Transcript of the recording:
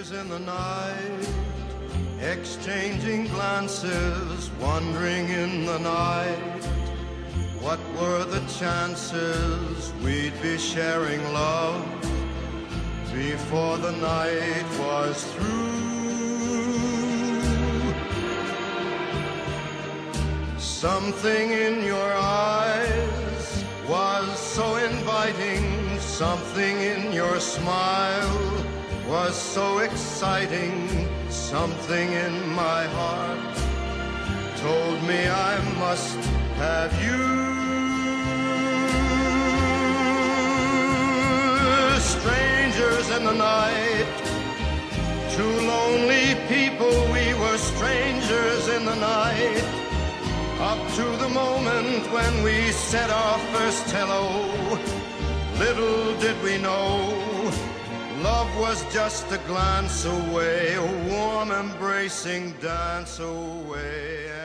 Strangers in the night, exchanging glances, wandering in the night. What were the chances we'd be sharing love before the night was through? Something in your eyes was so inviting, something in your smile was so exciting, something in my heart told me I must have you. Strangers in the night, two lonely people, we were strangers in the night, up to the moment when we said our first hello. Little did we know, love was just a glance away, a warm embracing dance away.